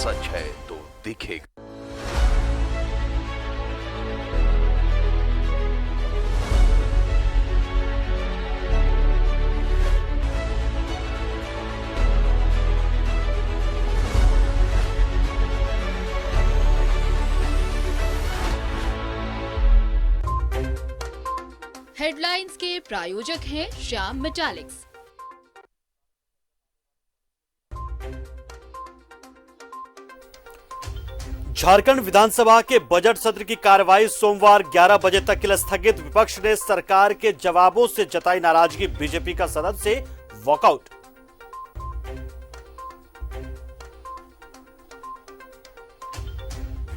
सच है तो दिखेगा। हेडलाइंस के प्रायोजक हैं श्याम मेटालिक्स। झारखंड विधानसभा के बजट सत्र की कार्यवाही सोमवार 11 बजे तक के लिए स्थगित। विपक्ष ने सरकार के जवाबों से जताई नाराजगी। बीजेपी का सदन से वॉकआउट।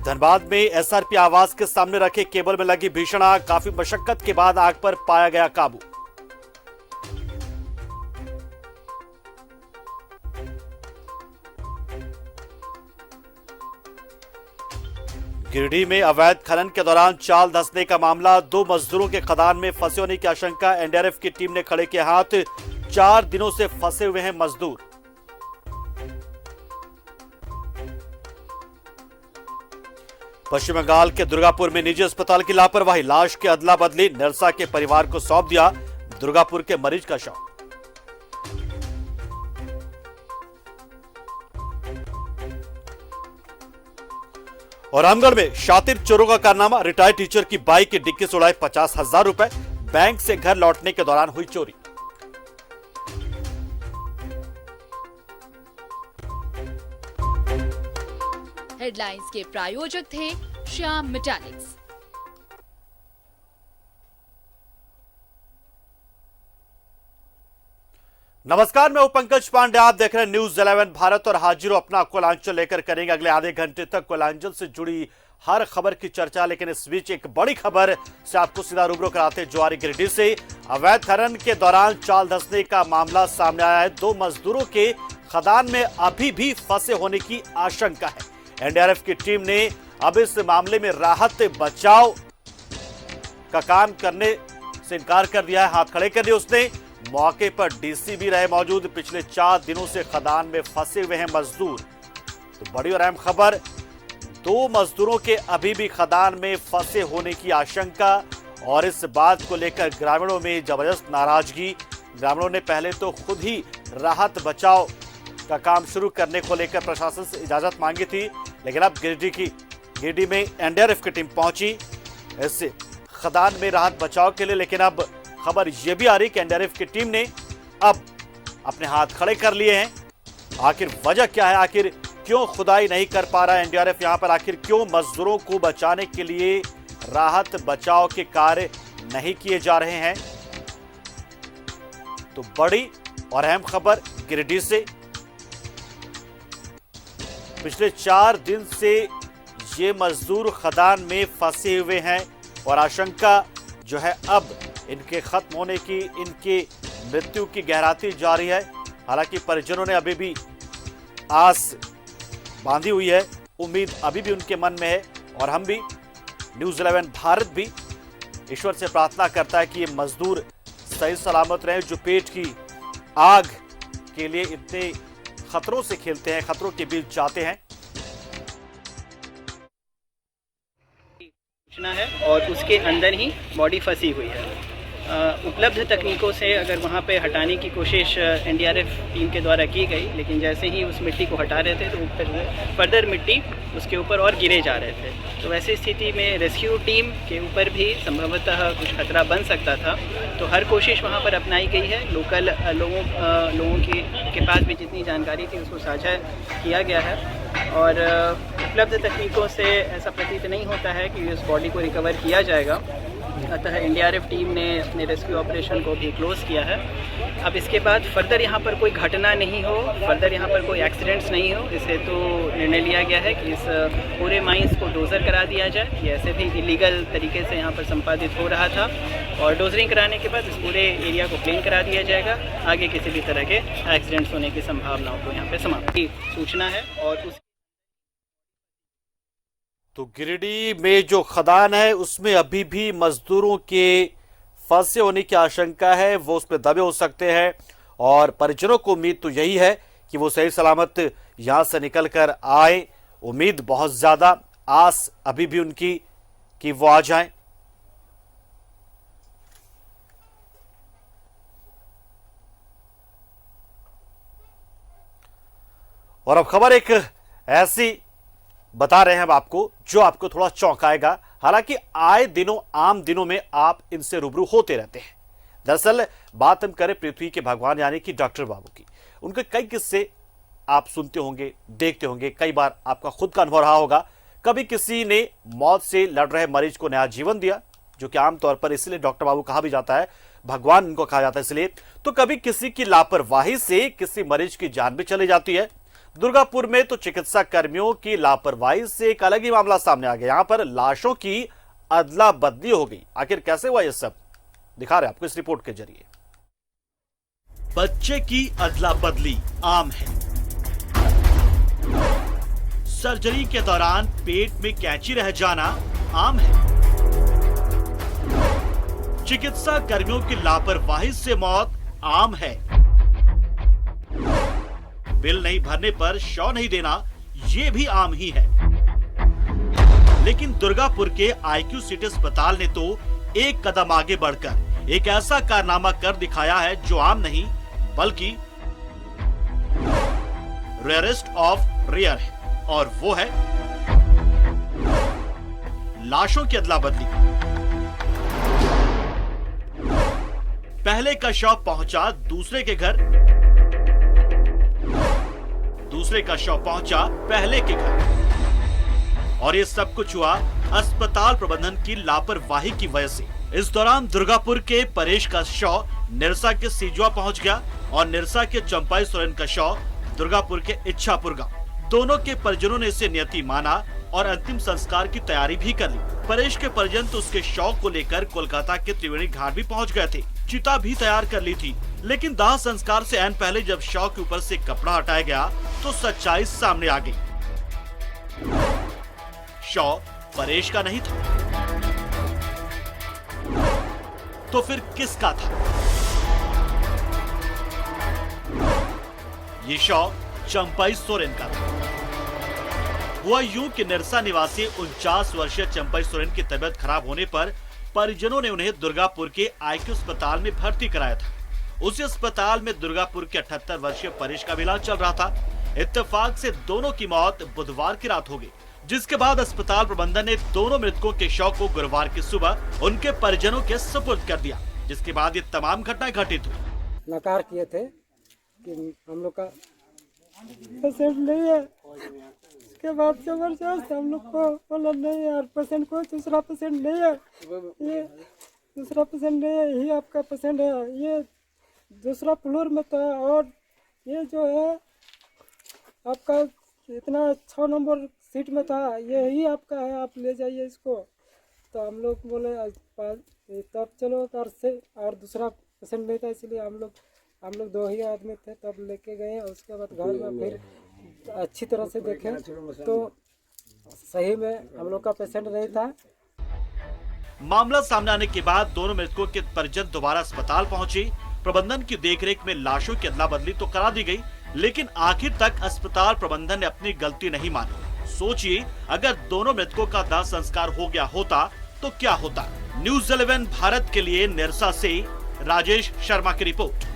धनबाद में एसआरपी आवास के सामने रखे केबल में लगी भीषण आग। काफी मशक्कत के बाद आग पर पाया गया काबू। गिरिडीह में अवैध खनन के दौरान चाल धंसने का मामला। 2 मजदूरों के खदान में फंसे होने की आशंका। एनडीआरएफ की टीम ने खड़े किए हाथ। 4 दिनों से फंसे हुए हैं मजदूर। पश्चिम बंगाल के दुर्गापुर में निजी अस्पताल की लापरवाही। लाश की अदला बदली। निरसा के परिवार को सौंप दिया दुर्गापुर के मरीज का शव। और रामगढ़ में शातिर चोरों का कारनामा। रिटायर्ड टीचर की बाइक की डिक्की से उड़ाए 50,000 रुपए। बैंक से घर लौटने के दौरान हुई चोरी। हेडलाइंस के प्रायोजक थे श्याम मेटालिक्स। नमस्कार, मैं हूं पंकज पांडे। आप देख रहे हैं न्यूज 11 भारत और हाजिर अपना कोयलांचल लेकर करेंगे अगले आधे घंटे तक कोयलांचल से जुड़ी हर खबर की चर्चा। लेकिन इस बीच एक बड़ी खबर से आपको सीधा रूबरू कराते हैं ज्वारी गिरिडीह से। अवैध खनन के दौरान चाल धंसने का मामला सामने आया है। 2 मजदूरों के खदान में अभी भी फंसे होने की आशंका है। एनडीआरएफ की टीम ने अब इस मामले में राहत बचाव का काम करने से इनकार कर दिया है। हाथ खड़े कर दिए उसने। मौके पर डीसी भी रहे मौजूद। पिछले 4 दिनों से खदान में फंसे हुए हैं मजदूर। तो बड़ी और अहम खबर, 2 मजदूरों के अभी भी खदान में फंसे होने की आशंका। और इस बात को लेकर ग्रामीणों में जबरदस्त नाराजगी। ग्रामीणों ने पहले तो खुद ही राहत बचाव का काम शुरू करने को लेकर प्रशासन से इजाजत मांगी थी। लेकिन अब गिरिडीह में एनडीआरएफ की टीम पहुंची इस खदान में राहत बचाव के लिए। लेकिन अब खबर यह भी आ रही कि एनडीआरएफ की टीम ने अब अपने हाथ खड़े कर लिए हैं। आखिर वजह क्या है? आखिर क्यों खुदाई नहीं कर पा रहा है एनडीआरएफ यहां पर? आखिर क्यों मजदूरों को बचाने के लिए राहत बचाव के कार्य नहीं किए जा रहे हैं? तो बड़ी और अहम खबर गिरिडीह से। पिछले 4 दिन से ये मजदूर खदान में फंसे हुए हैं और आशंका जो है अब इनके खत्म होने की, इनके मृत्यु की गहराती जा रही है। हालांकि परिजनों ने अभी भी आस बांधी हुई है, उम्मीद अभी भी उनके मन में है। और हम भी न्यूज 11 भारत भी ईश्वर से प्रार्थना करता है कि ये मजदूर सही सलामत रहें, जो पेट की आग के लिए इतने खतरों से खेलते हैं, खतरों के बीच जाते हैं। सूचना है और उसके अंदर ही बॉडी फंसी हुई है। उपलब्ध तकनीकों से अगर वहाँ पे हटाने की कोशिश एनडीआरएफ टीम के द्वारा की गई, लेकिन जैसे ही उस मिट्टी को हटा रहे थे तो फर्दर मिट्टी उसके ऊपर और गिरे जा रहे थे। तो वैसी स्थिति में रेस्क्यू टीम के ऊपर भी संभवतः कुछ खतरा बन सकता था। तो हर कोशिश वहाँ पर अपनाई गई है। लोकल लोगों के पास भी जितनी जानकारी थी उसको साझा किया गया है। और उपलब्ध तकनीकों से ऐसा प्रतीत नहीं होता है कि इस बॉडी को रिकवर किया जाएगा। अतः एनडीआरएफ टीम ने अपने रेस्क्यू ऑपरेशन को भी क्लोज किया है। अब इसके बाद फर्दर यहाँ पर कोई घटना नहीं हो, फर्दर यहाँ पर कोई एक्सीडेंट्स नहीं हो, इस हेतु निर्णय लिया गया है कि इस पूरे माइंस को डोजर करा दिया जाए। ये ऐसे भी इलीगल तरीके से यहाँ पर संपादित हो रहा था और डोजरिंग कराने के बाद इस पूरे एरिया को क्लीन करा दिया जाएगा। आगे किसी भी तरह के एक्सीडेंट्स होने की संभावनाओं को यहाँ पर समाप्त की सूचना है। और उस तो गिरिडीह में जो खदान है उसमें अभी भी मजदूरों के फंसे होने की आशंका है, वो उसमें दबे हो सकते हैं। और परिजनों को उम्मीद तो यही है कि वो सही सलामत यहां से निकल कर आए उम्मीद बहुत ज्यादा, आस अभी भी उनकी कि वो आ जाएं। और अब खबर एक ऐसी बता रहे हैं हम आपको जो आपको थोड़ा चौंकाएगा। हालांकि आए दिनों, आम दिनों में आप इनसे रूबरू होते रहते हैं। दरअसल बात हम करें पृथ्वी के भगवान यानी कि डॉक्टर बाबू की। उनके कई किस्से आप सुनते होंगे, देखते होंगे, कई बार आपका खुद का अनुभव रहा होगा। कभी किसी ने मौत से लड़ रहे मरीज को नया जीवन दिया, जो कि आमतौर पर इसलिए डॉक्टर बाबू कहा भी जाता है, भगवान इनको कहा जाता है इसलिए। तो कभी किसी की लापरवाही से किसी मरीज की जान भी चली जाती है। दुर्गापुर में तो चिकित्सा कर्मियों की लापरवाही से एक अलग ही मामला सामने आ गया। यहां पर लाशों की अदला बदली हो गई। आखिर कैसे हुआ यह सब, दिखा रहे आपको इस रिपोर्ट के जरिए। बच्चे की अदला बदली आम है। सर्जरी के दौरान पेट में कैंची रह जाना आम है। चिकित्सा कर्मियों की लापरवाही से मौत आम है। बिल नहीं भरने पर शव नहीं देना, ये भी आम ही है। लेकिन दुर्गापुर के IQ सिटी अस्पताल ने तो एक कदम आगे बढ़कर एक ऐसा कारनामा कर दिखाया है जो आम नहीं बल्कि रेयरेस्ट ऑफ रेयर है, और वो है लाशों की अदला बदली। पहले का शव पहुंचा दूसरे के घर, दूसरे का शव पहुंचा पहले के घर, और ये सब कुछ हुआ अस्पताल प्रबंधन की लापरवाही की वजह से। इस दौरान दुर्गापुर के परेश का शव निरसा के सिजुआ पहुंच गया और निरसा के चंपाई सोरेन का शव दुर्गापुर के इच्छापुर गांव। दोनों के परिजनों ने इसे नियति माना और अंतिम संस्कार की तैयारी भी कर ली। परेश के परिजन तो उसके शव को लेकर कोलकाता के त्रिवेणी घाट भी पहुंच गए थे। चिता भी तैयार कर ली थी। लेकिन दाह संस्कार से ऐन पहले जब शव के ऊपर से कपड़ा हटाया गया तो सच्चाई सामने आ गई। शव परेश का नहीं था, तो फिर किसका था? ये शव चंपाई सोरेन का था। हुआ यूं कि निरसा निवासी 49 वर्षीय चंपाई सोरेन की तबीयत खराब होने पर परिजनों ने उन्हें दुर्गापुर के IQ अस्पताल में भर्ती कराया था। उसी अस्पताल में दुर्गापुर के 78 वर्षीय परेश का इलाज चल रहा था। इत्तेफाक से दोनों की मौत बुधवार की रात हो गई, जिसके बाद अस्पताल प्रबंधन ने दोनों मृतकों के शव को गुरुवार की सुबह उनके परिजनों के सुपुर्द कर दिया, जिसके बाद ये तमाम घटनाएं घटित हुई। नकार किए थे कि हम लोग का पेशेंट नहीं है। उसके बाद जबरदस्त हम लोग को बोला नहीं यार, पेशेंट को दूसरा पेशेंट नहीं है, ये दूसरा पेशेंट नहीं है, यही आपका पेशेंट है। ये दूसरा फ्लोर में था और ये जो है आपका इतना 6 नंबर सीट में था, यही आपका है, आप ले जाइए इसको। तो हम लोग बोले तब चलो कर से, और दूसरा पेशेंट नहीं था इसलिए हम लोग 2 ही आदमी थे, तब लेके गए। उसके बाद घर में फिर अच्छी तरह से देखे तो सही में हम लोग का पेशेंट नहीं था। मामला सामने आने के बाद दोनों मृतकों के परिजन दोबारा अस्पताल पहुंचे। प्रबंधन की देखरेख में लाशों की अदला बदली तो करा दी गई, लेकिन आखिर तक अस्पताल प्रबंधन ने अपनी गलती नहीं मानी। सोचिए, अगर दोनों मृतकों का दाह संस्कार हो गया होता तो क्या होता। न्यूज़ 11 भारत के लिए निरसा से राजेश शर्मा की रिपोर्ट।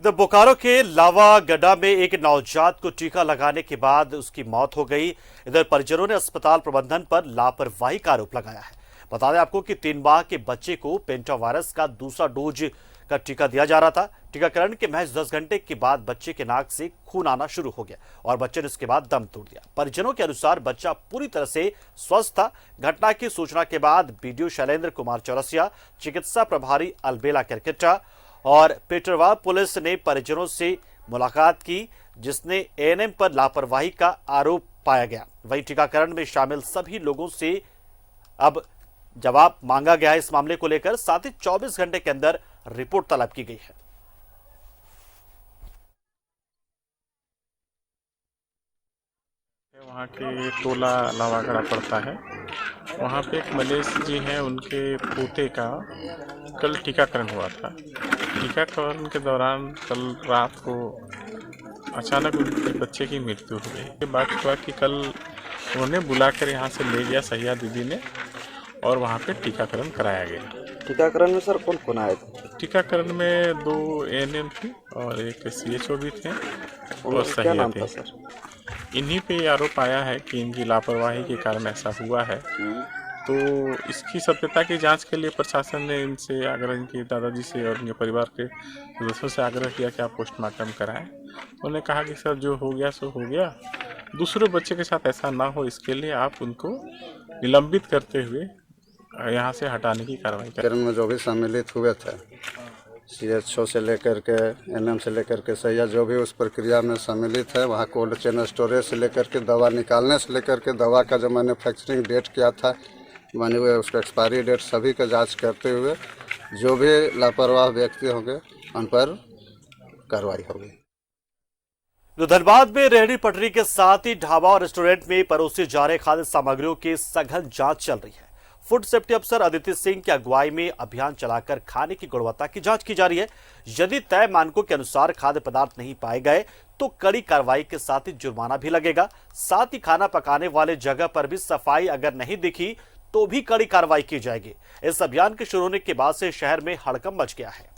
इधर बोकारो के लावागड्डा में एक नवजात को टीका लगाने के बाद उसकी मौत हो गई। इधर परिजनों ने अस्पताल प्रबंधन पर लापरवाही का आरोप लगाया है। बता दें आपको कि 3 माह के बच्चे को पेंटावायरस का दूसरा डोज का टीका दिया जा रहा था। टीकाकरण के महज 10 घंटे के बाद बच्चे के नाक से खून आना शुरू हो गया और बच्चे ने इसके बाद दम तोड़ दिया। परिजनों के अनुसार बच्चा पूरी तरह से स्वस्थ था। घटना की सूचना के बाद बीडीओ शैलेंद्र कुमार चौरसिया, चिकित्सा प्रभारी अलबेला केरकेटा और पेटरवार पुलिस ने परिजनों से मुलाकात की, जिसने एएनएम पर लापरवाही का आरोप पाया गया। वहीं टीकाकरण में शामिल सभी लोगों से अब जवाब मांगा गया है इस मामले को लेकर। साथ ही 24 घंटे के अंदर रिपोर्ट तलब की गई है। वहाँ के टोला लावागड़ा पड़ता है, वहाँ पे एक मलेश जी हैं, उनके पोते का कल टीकाकरण हुआ था। टीकाकरण के दौरान कल रात को अचानक उनके बच्चे की मृत्यु हो गई। ये बात हुआ कि कल उन्होंने बुलाकर यहाँ से ले गया सहिया दीदी ने और वहाँ पे टीकाकरण कराया गया। टीकाकरण में सर कौन कौन आए थे? टीकाकरण में 2 ANM थी और एक CHO भी थे और क्या सहिया नाम थे। था सर? इन्हीं पे आरोप आया है कि इनकी लापरवाही के कारण ऐसा हुआ है। तो इसकी सत्यता की जांच के लिए प्रशासन ने इनसे आग्रह, इनके दादाजी से और इनके परिवार के सदस्यों से आग्रह किया कि आप पोस्टमार्टम कराएं। उन्होंने कहा कि सर जो हो गया सो हो गया, दूसरे बच्चे के साथ ऐसा ना हो इसके लिए आप उनको निलंबित करते हुए यहाँ से हटाने की कार्रवाई करें। में जो भी सम्मिलित हुए थे, CHO से लेकर के NM से लेकर के सैया जो भी उस प्रक्रिया में सम्मिलित है, वहाँ कोल्ड चेन स्टोरेज से लेकर के दवा निकालने से लेकर के दवा का जो मैन्युफैक्चरिंग डेट किया था माने हुए उसका एक्सपायरी डेट सभी का जांच करते हुए जो भी लापरवाह व्यक्ति होंगे उन पर कार्रवाई होगी। तो धनबाद में रेहड़ी पटरी के साथ ही ढाबा और रेस्टोरेंट में परोसी जा रहे खाद्य सामग्रियों की सघन जांच चल रही है। फूड सेफ्टी अफसर अदिति सिंह की अगुवाई में अभियान चलाकर खाने की गुणवत्ता की जांच की जा रही है। यदि तय मानकों के अनुसार खाद्य पदार्थ नहीं पाए गए तो कड़ी कार्रवाई के साथ ही जुर्माना भी लगेगा। साथ ही खाना पकाने वाले जगह पर भी सफाई अगर नहीं दिखी तो भी कड़ी कार्रवाई की जाएगी। इस अभियान के शुरू होने के बाद से शहर में हड़कंप मच गया है।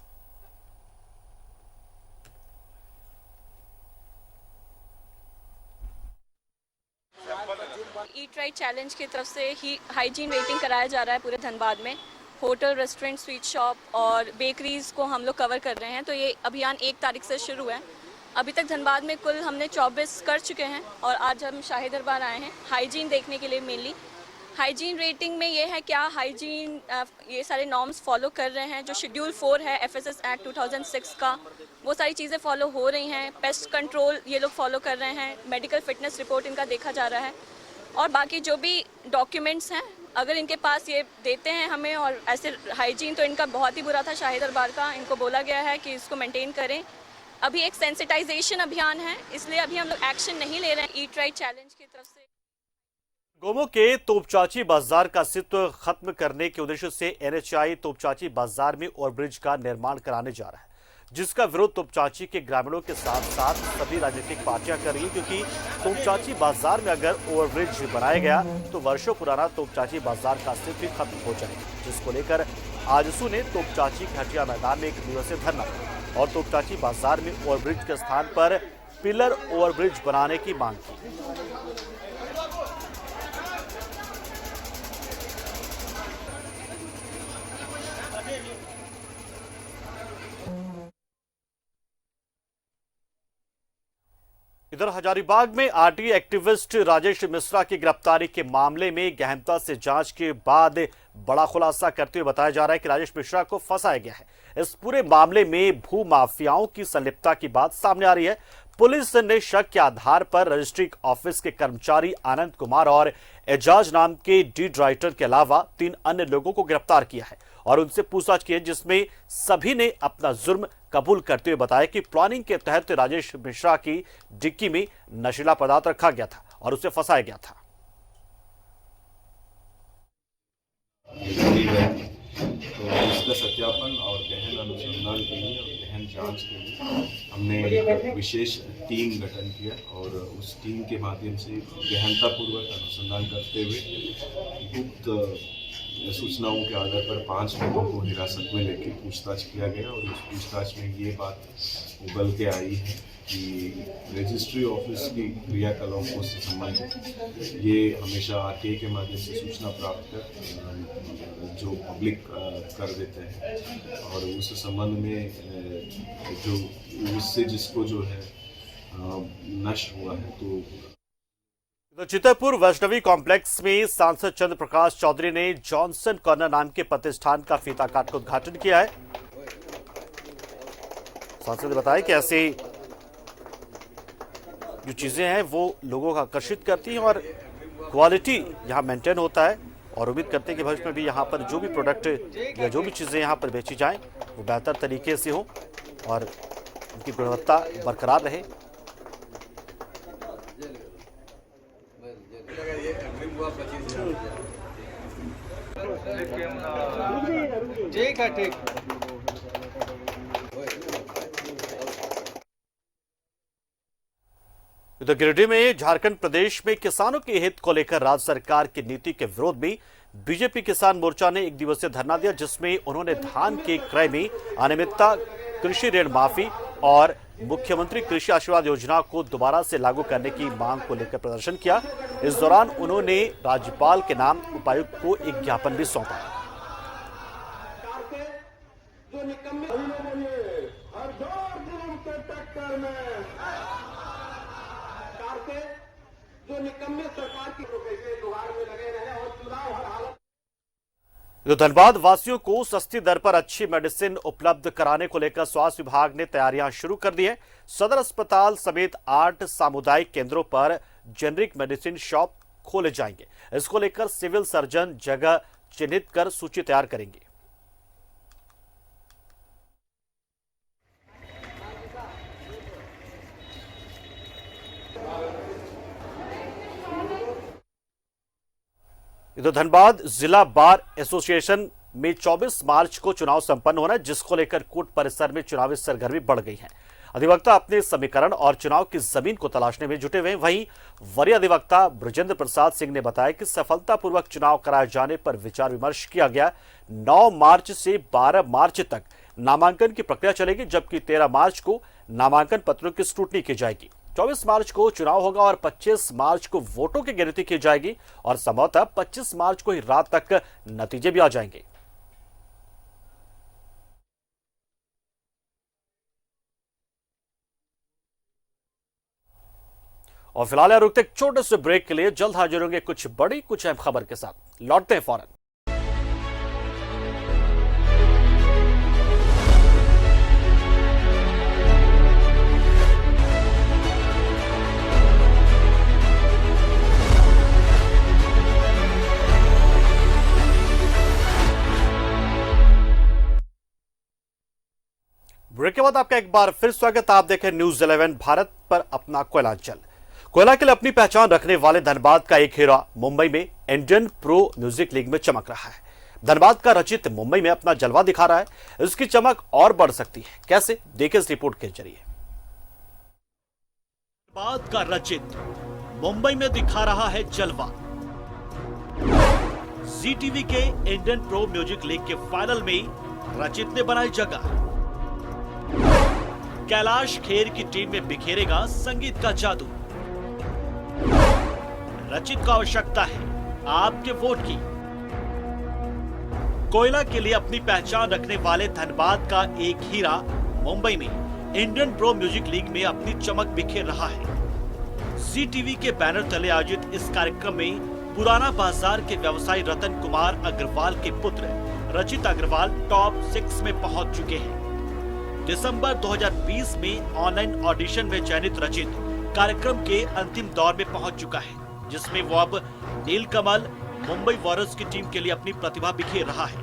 ईट राइट चैलेंज की तरफ से ही हाइजीन रेटिंग कराया जा रहा है पूरे धनबाद में। होटल, रेस्टोरेंट, स्वीट शॉप और बेकरीज को हम लोग कवर कर रहे हैं। तो ये अभियान 1 तारीख से शुरू है। अभी तक धनबाद में कुल हमने 24 कर चुके हैं और आज हम शाही दरबार आए हैं हाइजीन देखने के लिए। मेनली हाइजीन रेटिंग में ये है क्या हाइजीन ये सारे नॉर्म्स फॉलो कर रहे हैं। जो शेड्यूल 4 है FSS एक्ट 2006 का, वो सारी चीज़ें फॉलो हो रही हैं। पेस्ट कंट्रोल ये लोग फॉलो कर रहे हैं। मेडिकल फिटनेस रिपोर्ट इनका देखा जा रहा है और बाकी जो भी डॉक्यूमेंट्स हैं अगर इनके पास ये देते हैं हमें। और ऐसे हाइजीन तो इनका बहुत ही बुरा था शाही दरबार का, इनको बोला गया है कि इसको मेंटेन करें। अभी एक सेंसिटाइजेशन अभियान है, इसलिए अभी हम लोग एक्शन नहीं ले रहे हैं ईट राइट चैलेंज की तरफ से। गोमो के तोपचाची बाजार का अस्तित्व खत्म करने के उद्देश्य से NHI तोपचाची बाजार में ओवरब्रिज का निर्माण कराने जा रहा है, जिसका विरोध तोपचाची के ग्रामीणों के साथ साथ सभी राजनीतिक पार्टियां कर रही हैं। क्योंकि तोपचाची बाजार में अगर ओवरब्रिज बनाया गया तो वर्षों पुराना तोपचाची बाजार का अस्तित्व खत्म हो जाएगा, जिसको लेकर आजसू ने तोपचाची के हटिया मैदान में 1 दिवसीय धरना और तोपचाची बाजार में ओवरब्रिज के स्थान पर पिलर ओवरब्रिज बनाने की मांग की। इधर हजारीबाग में RT एक्टिविस्ट राजेश मिश्रा की गिरफ्तारी के मामले में गहनता से जांच के बाद बड़ा खुलासा करते हुए बताया जा रहा है कि राजेश मिश्रा को फंसाया गया है। इस पूरे मामले में भू माफियाओं की संलिप्तता की बात सामने आ रही है। पुलिस ने शक के आधार पर रजिस्ट्री ऑफिस के कर्मचारी आनंद कुमार और एजाज नाम के डीड राइटर के अलावा 3 अन्य लोगों को गिरफ्तार किया है और उनसे पूछताछ की है, जिसमें सभी ने अपना जुर्म कबूल करते हुए बताया कि प्लानिंग के तहत राजेश मिश्रा की डिक्की में नशीला पदार्थ रखा गया था और उसे फंसाया गया था। तो इसका सत्यापन और गहन अनुसंधान के लिए और गहन जांच के लिए हमने एक विशेष टीम गठन किया और उस टीम के माध्यम से गहनतापूर्वक अनुसंधान करते हुए गुप्त सूचनाओं के आधार पर 5 लोगों को हिरासत में लेकर पूछताछ किया गया और उस पूछताछ में ये बात उगल के आई है कि रजिस्ट्री ऑफिस की क्रियाकलापों से संबंधित ये हमेशा RTA के माध्यम से सूचना प्राप्त कर जो पब्लिक कर देते हैं और उस संबंध में जो उससे जिसको जो है नष्ट हुआ है। तो चितरपुर वैष्णवी कॉम्प्लेक्स में सांसद चंद्र प्रकाश चौधरी ने जॉनसन कॉर्नर नाम के प्रतिष्ठान का फीता काट कर उद्घाटन किया है। सांसद ने बताया कि ऐसे जो चीजें हैं वो लोगों को आकर्षित करती हैं और क्वालिटी यहां मेंटेन होता है और उम्मीद करते हैं कि भविष्य में भी यहां पर जो भी प्रोडक्ट या जो भी चीजें यहां पर बेची जाएं वो बेहतर तरीके से हो और उनकी गुणवत्ता बरकरार रहे। ठीक है, ठीक। तो गिरिडीह में झारखंड प्रदेश में किसानों के हित को लेकर राज्य सरकार की नीति के विरोध में बीजेपी किसान मोर्चा ने एक दिवसीय धरना दिया, जिसमें उन्होंने धान के क्रय में अनियमितता, कृषि ऋण माफी और मुख्यमंत्री कृषि आशीर्वाद योजना को दोबारा से लागू करने की मांग को लेकर प्रदर्शन किया। इस दौरान उन्होंने राज्यपाल के नाम उपायुक्त को एक ज्ञापन भी सौंपा। जो धनबाद वासियों को सस्ती दर पर अच्छी मेडिसिन उपलब्ध कराने को लेकर स्वास्थ्य विभाग ने तैयारियां शुरू कर दी है। सदर अस्पताल समेत 8 सामुदायिक केंद्रों पर जेनरिक मेडिसिन शॉप खोले जाएंगे। इसको लेकर सिविल सर्जन जगह चिन्हित कर सूची तैयार करेंगे। तो धनबाद जिला बार एसोसिएशन में 24 मार्च को चुनाव संपन्न होना है, जिसको लेकर कोर्ट परिसर में चुनावी सरगर्मी बढ़ गई है। अधिवक्ता अपने समीकरण और चुनाव की जमीन को तलाशने में जुटे हुए। वहीं वरीय अधिवक्ता ब्रजेंद्र प्रसाद सिंह ने बताया कि सफलतापूर्वक चुनाव कराए जाने पर विचार विमर्श किया गया। 9 मार्च से 12 मार्च तक नामांकन की प्रक्रिया चलेगी, जबकि 13 मार्च को नामांकन पत्रों की स्क्रूटनी की जाएगी। 24 मार्च को चुनाव होगा और 25 मार्च को वोटों की गिनती की जाएगी और संभवतः 25 मार्च को ही रात तक नतीजे भी आ जाएंगे। और फिलहाल रुकते एक छोटे से ब्रेक के लिए, जल्द हाजिर होंगे कुछ बड़ी कुछ अहम खबर के साथ। लौटते हैं फौरन। ब्रेक के बाद आपका एक बार फिर स्वागत। आप देखें न्यूज 11 भारत पर अपना कोयलांचल। कोयला के लिए अपनी पहचान रखने वाले धनबाद का एक हीरा मुंबई में इंडियन प्रो म्यूजिक लीग में चमक रहा है। धनबाद का रचित मुंबई में अपना जलवा दिखा रहा है। इसकी चमक और बढ़ सकती है, कैसे? देखिए इस रिपोर्ट के जरिए। धनबाद का रचित मुंबई में दिखा रहा है जलवा। जी टीवी के इंडियन प्रो म्यूजिक लीग के फाइनल में रचित ने बनाई जगह। कैलाश खेर की टीम में बिखेरेगा संगीत का जादू। रचित को आवश्यकता है आपके वोट की। कोयला के लिए अपनी पहचान रखने वाले धनबाद का एक हीरा मुंबई में इंडियन प्रो म्यूजिक लीग में अपनी चमक बिखेर रहा है। जी टीवी के बैनर तले आयोजित इस कार्यक्रम में पुराना बाजार के व्यवसायी रतन कुमार अग्रवाल के पुत्र रचित अग्रवाल टॉप 6 में पहुंच चुके हैं। दिसंबर 2020 में ऑनलाइन ऑडिशन में चयनित रचित कार्यक्रम के अंतिम दौर में पहुंच चुका है, जिसमें वो अब नीलकमल मुंबई वॉरियर्स की टीम के लिए अपनी प्रतिभा बिखेर रहा है।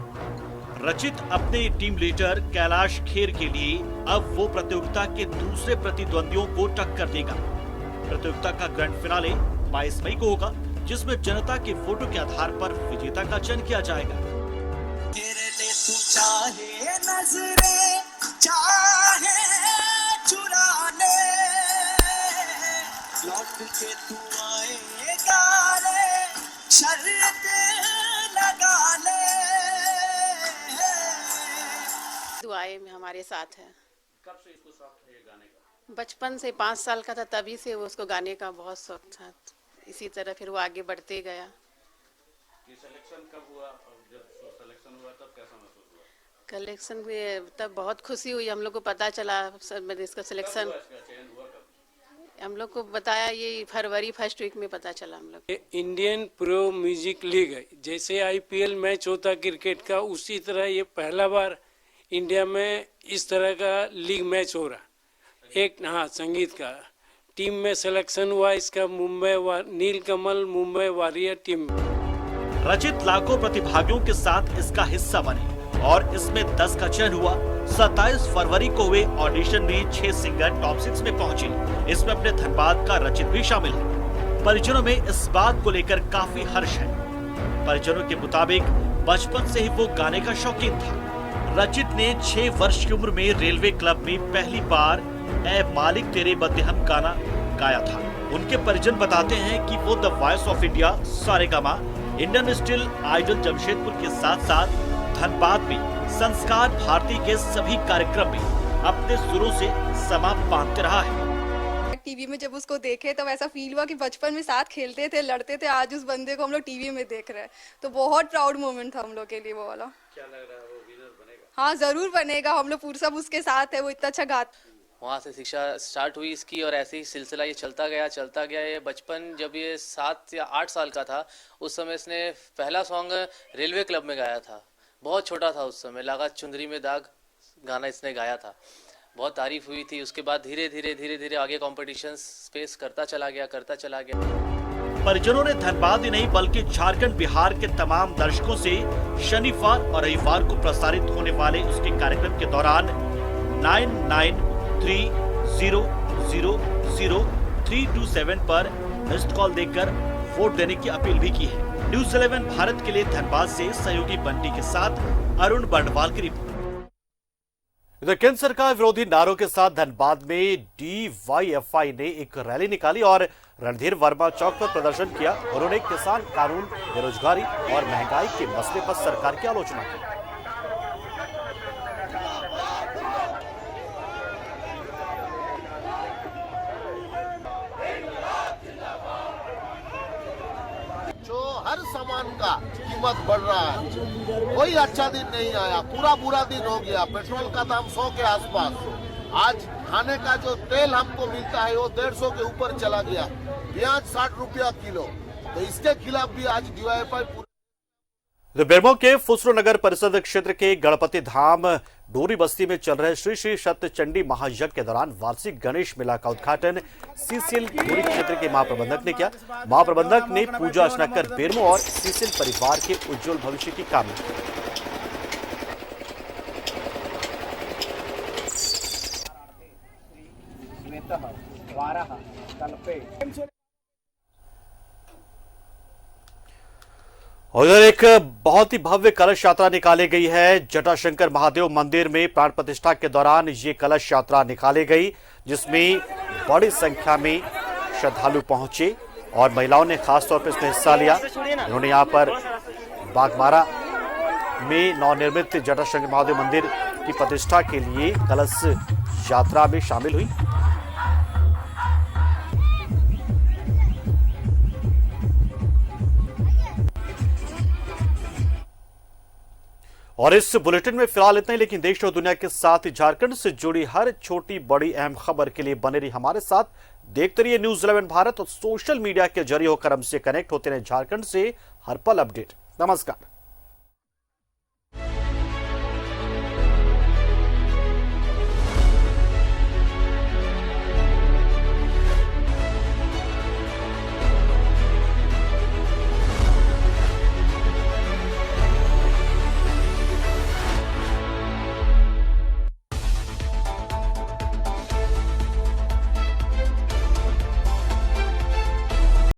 रचित अपने टीम लीडर कैलाश खेर के लिए अब वो प्रतियोगिता के दूसरे प्रतिद्वंदियों को टक्कर देगा। प्रतियोगिता का ग्रैंड फिनाले 22 मई को होगा, जिसमें जनता के वोटों के आधार पर विजेता का चयन किया जाएगा। चाहे चुरा ले, लौट के तू आएगा रे, शर्त लगा ले। दुआएं में हमारे साथ है। कब से इसको शौक है गाने का? बचपन से, 5 साल का था तभी से उसको गाने का बहुत शौक था। इसी तरह फिर वो आगे बढ़ते गया। सिलेक्शन कब हुआ? जब सिलेक्शन हुआ तब कैसा महसूस हुआ? कलेक्शन में तब बहुत खुशी हुई। हम लोग को पता चला सब इसका सिलेक्शन हम लोग को बताया, ये फरवरी 1st वीक में पता चला हम लोग। इंडियन प्रो म्यूजिक लीग जैसे IPL मैच होता क्रिकेट का, उसी तरह ये पहला बार इंडिया में इस तरह का लीग मैच हो रहा। एक संगीत का टीम में सिलेक्शन हुआ इसका नीलकमल मुंबई वॉरियर टीम। रचित लाखों प्रतिभागियों के साथ इसका हिस्सा बने और इसमें 10 का चयन हुआ। 27 फरवरी को हुए ऑडिशन में 6 सिंगर टॉप 6 में पहुंचे। इसमें अपने धनबाद का रचित भी शामिल है। परिजनों में इस बात को लेकर काफी हर्ष है। परिजनों के मुताबिक बचपन से ही वो गाने का शौकीन था। रचित ने 6 वर्ष की उम्र में रेलवे क्लब में पहली बार ए मालिक तेरे बदे हम गाना गाया था। उनके परिजन बताते हैं कि वो the voice of India, Saregama, Indian still idol Jamshedpur के साथ साथ धनबाद में संस्कार भारती के सभी कार्यक्रम में अपने सुरों से समा बांधते रहा है। टीवी में जब उसको देखे तब ऐसा फील हुआ कि बचपन में साथ खेलते थे, लड़ते थे, आज उस बंदे को हम लोग टीवी में देख रहे हैं, तो बहुत प्राउड मोमेंट था हम लोग के लिए वो वाला। क्या लग रहा है वो विनर बनेगा? हाँ जरूर बनेगा, हम लोग पूरा सब उसके साथ है, वो इतना अच्छा गाता। वहाँ से शिक्षा स्टार्ट हुई इसकी और ऐसे ही सिलसिला ये चलता गया। ये बचपन जब ये 7 या 8 साल का था उस समय इसने पहला सॉन्ग रेलवे क्लब में गाया था। बहुत छोटा था उस समय, लगा चुंदरी में दाग गाना इसने गाया था, बहुत तारीफ हुई थी। उसके बाद धीरे धीरे आगे कॉम्पिटिशन्स फेस करता चला गया। परिजनों ने धनबाद ही नहीं बल्कि झारखंड, बिहार के तमाम दर्शकों से शनिवार और रविवार को प्रसारित होने वाले उसके कार्यक्रम के दौरान 9930000327 पर मिस्ड कॉल देकर वोट देने की अपील भी की है। न्यूज़ 11 भारत के लिए धनबाद से सहयोगी बंटी के साथ अरुण बंडवाल की रिपोर्ट। इधर केंद्र सरकार विरोधी नारों के साथ धनबाद में DYFI ने एक रैली निकाली और रणधीर वर्मा चौक पर प्रदर्शन किया। उन्होंने किसान कानून, बेरोजगारी और महंगाई के मसले पर सरकार की आलोचना की। जो हर सामान का कीमत बढ़ रहा है, कोई अच्छा दिन नहीं आया, पूरा बुरा दिन हो गया। पेट्रोल का दाम 100 के आसपास, आज खाने का जो तेल हमको मिलता है वो 150 के ऊपर चला गया, प्याज 60 रुपया किलो। तो इसके खिलाफ भी आज DYFI बेरमो के फुसरो नगर परिषद क्षेत्र के गणपति धाम डोरी बस्ती में चल रहे श्री श्री सत्य चंडी महायज्ञ के दौरान वार्षिक गणेश मेला का उद्घाटन सीसीएल डोरी क्षेत्र के महाप्रबंधक ने किया। महाप्रबंधक ने पूजा अर्चना कर बेरमो और सीसीएल परिवार के उज्जवल भविष्य की कामना की। उधर एक बहुत ही भव्य कलश यात्रा निकाली गई है। जटाशंकर महादेव मंदिर में प्राण प्रतिष्ठा के दौरान ये कलश यात्रा निकाली गई, जिसमें बड़ी संख्या में श्रद्धालु पहुंचे और महिलाओं ने खासतौर पर इसमें हिस्सा लिया। उन्होंने यहां पर बागमारा में नवनिर्मित जटाशंकर महादेव मंदिर की प्रतिष्ठा के लिए कलश यात्रा में शामिल हुई। और इस बुलेटिन में फिलहाल इतना ही, लेकिन देश और दुनिया के साथ ही झारखंड से जुड़ी हर छोटी बड़ी अहम खबर के लिए बने रही हमारे साथ। देखते रहिए न्यूज़ 11 भारत और सोशल मीडिया के जरिए होकर हमसे कनेक्ट होते रहे झारखंड से हर पल अपडेट। नमस्कार।